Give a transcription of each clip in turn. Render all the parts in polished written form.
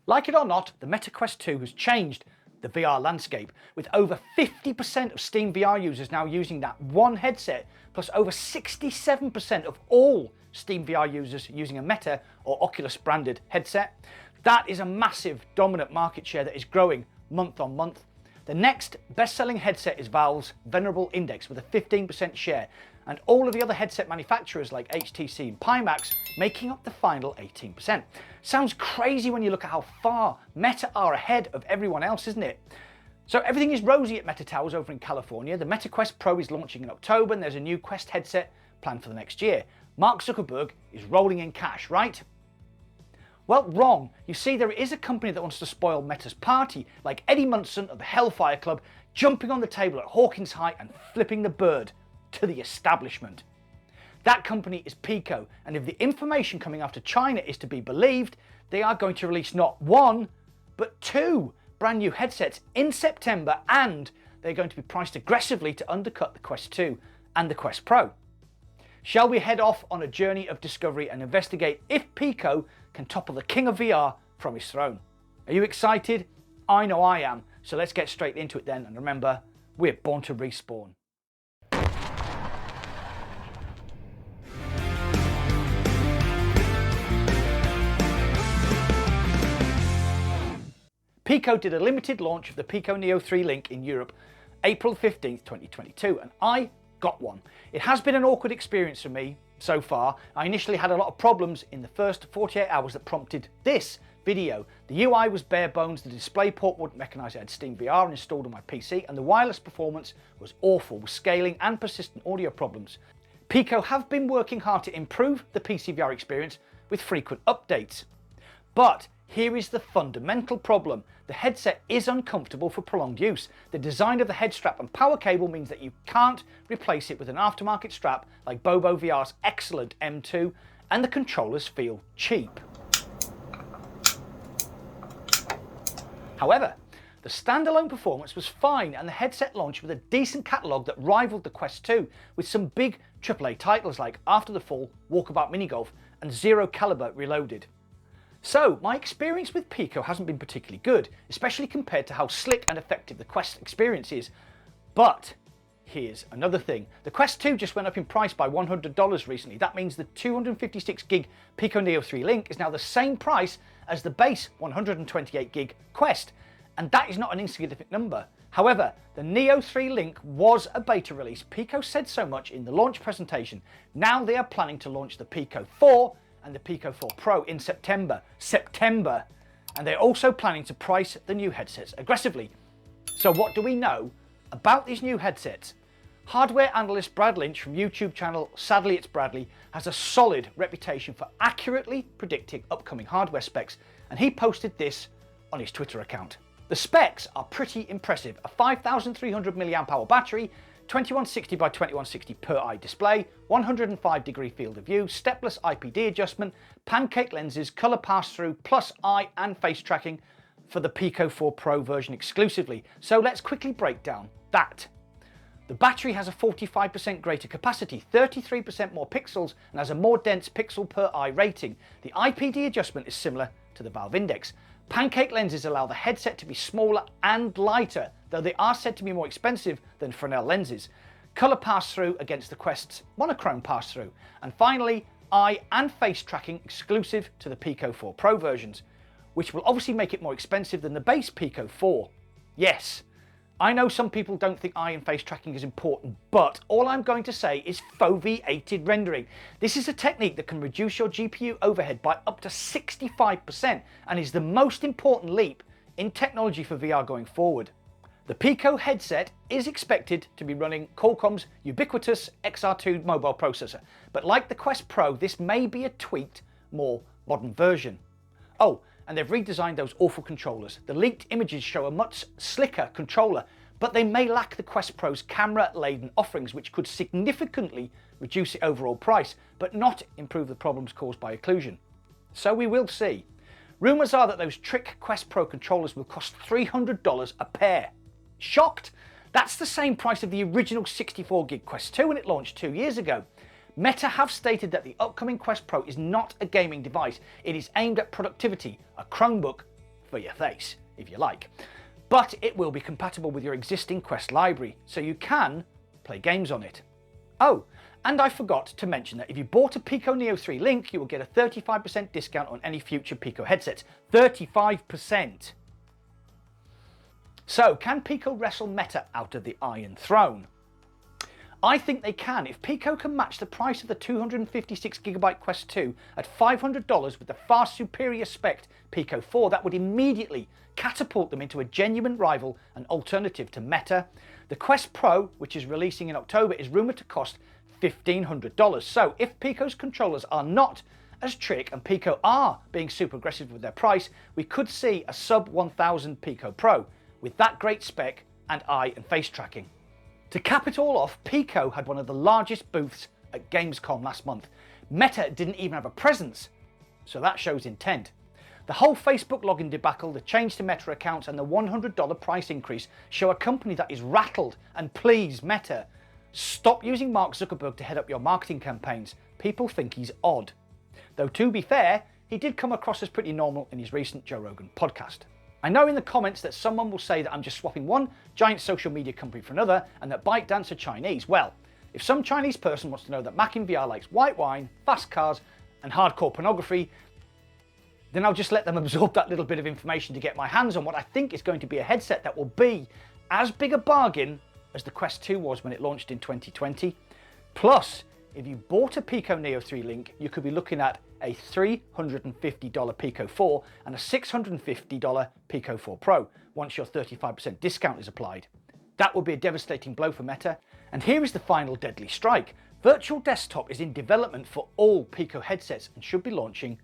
Like it or not, the Meta Quest 2 has changed the VR landscape, with over 50% of Steam VR users now using that one headset, plus over 67% of all Steam VR users using a Meta or Oculus branded headset. That is a massive dominant market share that is growing month on month. The next best-selling headset is Valve's Venerable Index with a 15% share, and all of the other headset manufacturers like HTC and Pimax making up the final 18%. Sounds crazy when you look at how far Meta are ahead of everyone else, isn't it? So everything is rosy at Meta Towers over in California. The Meta Quest Pro is launching in October, and there's a new Quest headset planned for the next year. Mark Zuckerberg is rolling in cash, right? Well, wrong. You see, there is a company that wants to spoil Meta's party, like Eddie Munson of the Hellfire Club, jumping on the table at Hawkins High and flipping the bird to the establishment. That company is Pico, and if the information coming out of China is to be believed, they are going to release not one, but two brand new headsets in September, and they're going to be priced aggressively to undercut the Quest 2 and the Quest Pro. Shall we head off on a journey of discovery and investigate if Pico can topple the king of VR from his throne? Are you excited? I know I am, so let's get straight into it then, and remember, we're born to respawn. Pico did a limited launch of the Pico Neo 3 Link in Europe April 15th, 2022, and I got one. It has been an awkward experience for me so far. I initially had a lot of problems in the first 48 hours that prompted this video. The UI was bare bones, the display port wouldn't recognise I had Steam VR installed on my PC, and the wireless performance was awful with scaling and persistent audio problems. Pico have been working hard to improve the PC VR experience with frequent updates. But here is the fundamental problem. The headset is uncomfortable for prolonged use. The design of the head strap and power cable means that you can't replace it with an aftermarket strap like Bobo VR's excellent M2, and the controllers feel cheap. However, the standalone performance was fine, and the headset launched with a decent catalogue that rivaled the Quest 2, with some big AAA titles like After the Fall, Walkabout Minigolf, and Zero Caliber Reloaded. So, my experience with Pico hasn't been particularly good, especially compared to how slick and effective the Quest experience is. But here's another thing. The Quest 2 just went up in price by $100 recently. That means the 256GB Pico Neo 3 Link is now the same price as the base 128GB Quest, and that is not an insignificant number. However, the Neo 3 Link was a beta release. Pico said so much in the launch presentation. Now they are planning to launch the Pico 4 and the Pico 4 Pro in September, and they're also planning to price the new headsets aggressively. So what do we know about these new headsets? Hardware analyst Brad Lynch from YouTube channel Sadly It's Bradley has a solid reputation for accurately predicting upcoming hardware specs, and he posted this on his Twitter account. The specs are pretty impressive. A 5300 mAh battery, 2160 by 2160 per eye display, 105-degree field of view, stepless IPD adjustment, pancake lenses, colour pass-through, plus eye and face tracking for the Pico 4 Pro version exclusively. So let's quickly break down that. The battery has a 45% greater capacity, 33% more pixels, and has a more dense pixel per eye rating. The IPD adjustment is similar to the Valve Index. Pancake lenses allow the headset to be smaller and lighter, though they are said to be more expensive than Fresnel lenses. Colour pass-through against the Quest's monochrome pass-through. And finally, eye and face tracking exclusive to the Pico 4 Pro versions, which will obviously make it more expensive than the base Pico 4. Yes, I know some people don't think eye and face tracking is important, but all I'm going to say is foveated rendering. This is a technique that can reduce your GPU overhead by up to 65% and is the most important leap in technology for VR going forward. The Pico headset is expected to be running Qualcomm's ubiquitous XR2 mobile processor, but like the Quest Pro, this may be a tweaked, more modern version. Oh, and they've redesigned those awful controllers. The leaked images show a much slicker controller, but they may lack the Quest Pro's camera-laden offerings, which could significantly reduce the overall price, but not improve the problems caused by occlusion. So we will see. Rumours are that those trick Quest Pro controllers will cost $300 a pair. Shocked? That's the same price of the original 64GB Quest 2 when it launched 2 years ago. Meta have stated that the upcoming Quest Pro is not a gaming device. It is aimed at productivity, a Chromebook for your face, if you like. But it will be compatible with your existing Quest library, so you can play games on it. Oh, and I forgot to mention that if you bought a Pico Neo 3 Link, you will get a 35% discount on any future Pico headsets. 35%! So, can Pico wrestle Meta out of the Iron Throne? I think they can. If Pico can match the price of the 256GB Quest 2 at $500 with the far superior spec Pico 4, that would immediately catapult them into a genuine rival and alternative to Meta. The Quest Pro, which is releasing in October, is rumoured to cost $1,500. So if Pico's controllers are not as trick and Pico are being super aggressive with their price, we could see a sub 1000 Pico Pro with that great spec and eye and face tracking. To cap it all off, Pico had one of the largest booths at Gamescom last month. Meta didn't even have a presence, so that shows intent. The whole Facebook login debacle, the change to Meta accounts and the $100 price increase show a company that is rattled, and please Meta, stop using Mark Zuckerberg to head up your marketing campaigns. People think he's odd. Though to be fair, he did come across as pretty normal in his recent Joe Rogan podcast. I know in the comments that someone will say that I'm just swapping one giant social media company for another and that ByteDance are Chinese. Well, if some Chinese person wants to know that Mac in VR likes white wine, fast cars and hardcore pornography, then I'll just let them absorb that little bit of information to get my hands on what I think is going to be a headset that will be as big a bargain as the Quest 2 was when it launched in 2020. Plus, if you bought a Pico Neo 3 Link, you could be looking at a $350 Pico 4 and a $650 Pico 4 Pro once your 35% discount is applied. That would be a devastating blow for Meta. And here is the final deadly strike. Virtual Desktop is in development for all Pico headsets and should be launching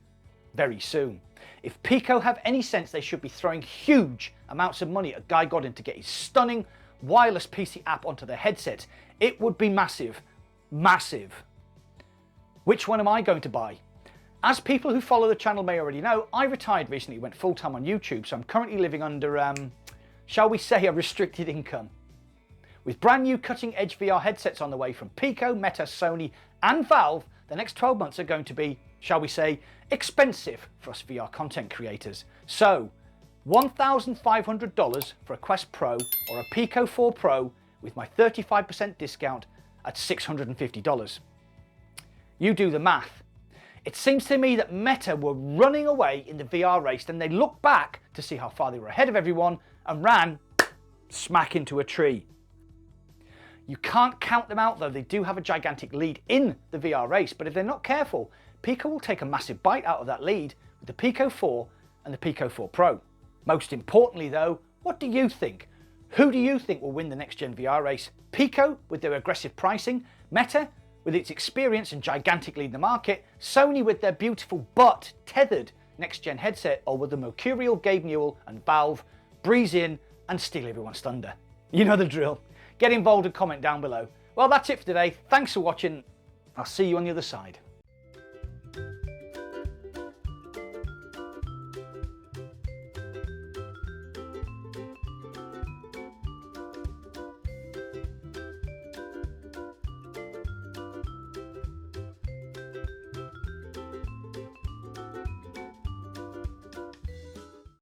very soon. If Pico have any sense, they should be throwing huge amounts of money at Guy Godin to get his stunning wireless PC app onto their headsets. It would be massive. Massive. Which one am I going to buy? As people who follow the channel may already know, I retired recently, went full-time on YouTube, so I'm currently living under, shall we say, a restricted income. With brand new cutting-edge VR headsets on the way from Pico, Meta, Sony and Valve, the next 12 months are going to be, shall we say, expensive for us VR content creators. So, $1,500 for a Quest Pro or a Pico 4 Pro with my 35% discount at $650. You do the math. It seems to me that Meta were running away in the VR race, then they looked back to see how far they were ahead of everyone and ran smack into a tree. You can't count them out though, they do have a gigantic lead in the VR race, but if they're not careful, Pico will take a massive bite out of that lead with the Pico 4 and the Pico 4 Pro. Most importantly though, what do you think? Who do you think will win the next gen VR race? Pico with their aggressive pricing, Meta with its experience and gigantic lead in the market, Sony with their beautiful but tethered next gen headset, or will the mercurial Gabe Newell and Valve breeze in and steal everyone's thunder? You know the drill. Get involved and comment down below. Well, that's it for today. Thanks for watching. I'll see you on the other side.